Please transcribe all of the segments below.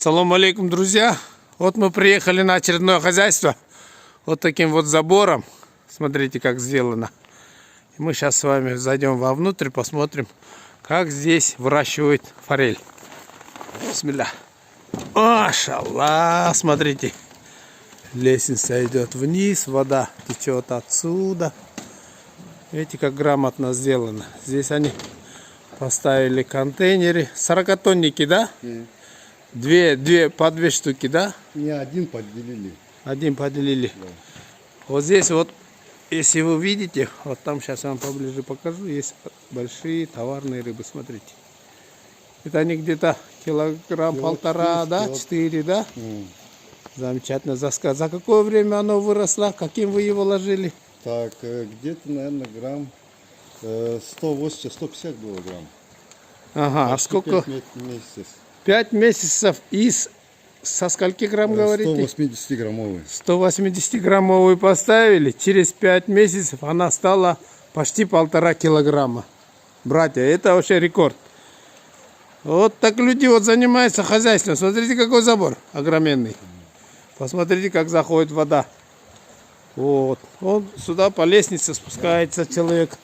Салам алейкум, друзья. Вот мы приехали на очередное хозяйство. Вот таким вот забором. Смотрите, как сделано. И мы сейчас с вами зайдем вовнутрь, посмотрим, как здесь выращивают форель. Бисмилля. Машаллах, смотрите. Лестница идет вниз, вода течет отсюда. Видите, как грамотно сделано. Здесь они поставили контейнеры. 40-тонники, да? По две штуки, да? Не, один поделили. Один поделили. Да. Вот здесь вот, если вы видите, вот там сейчас я вам поближе покажу, есть большие товарные рыбы, смотрите. Это они где-то килограмм полтора, да, 4, да? Замечательно. За какое время оно выросло? Каким вы его ложили? Так, где-то, наверное, грамм 180-150 было грамм. Ага, а сколько? 5 месяцев. 5 месяцев со скольки грамм говорите? 180-граммовый. 180-граммовую поставили. Через 5 месяцев она стала почти 1,5 килограмма. Братья, это вообще рекорд. Вот так люди вот занимаются хозяйством. Смотрите, какой забор огроменный. Посмотрите, как заходит вода. Вот. Он сюда по лестнице спускается человек.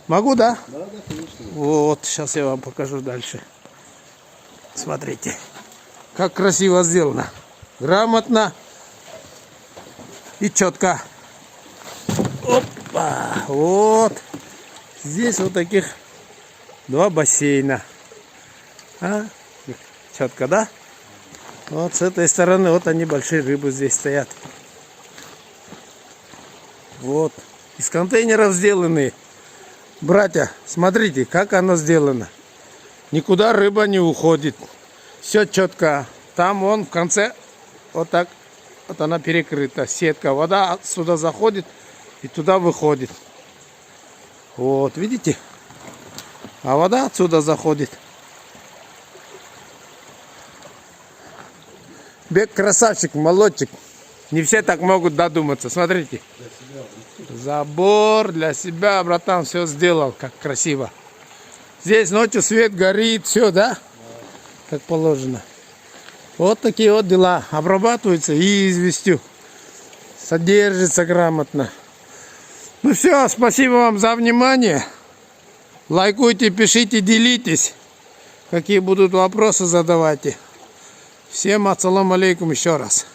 Могу, да? Да, конечно. Вот, сейчас я вам покажу дальше. Смотрите, как красиво сделано. Грамотно и четко. Опа! Вот. Здесь вот таких 2 бассейна. Четко, да? Вот с этой стороны вот они, большие рыбы здесь стоят. Вот. Из контейнеров сделаны. Братья, смотрите, как оно сделано. Никуда рыба не уходит. Все четко. Там он в конце вот так. Вот она перекрыта. Сетка. Вода отсюда заходит и туда выходит. Вот, видите? А вода отсюда заходит. Бек красавчик, молодчик. Не все так могут додуматься. Смотрите. Забор для себя, братан, все сделал. Как красиво. Здесь ночью свет горит, все, да? Как положено. Вот такие вот дела. Обрабатываются известью. Содержится грамотно. Ну все, спасибо вам за внимание. Лайкуйте, пишите, делитесь. Какие будут вопросы, задавайте. Всем ассалам алейкум еще раз.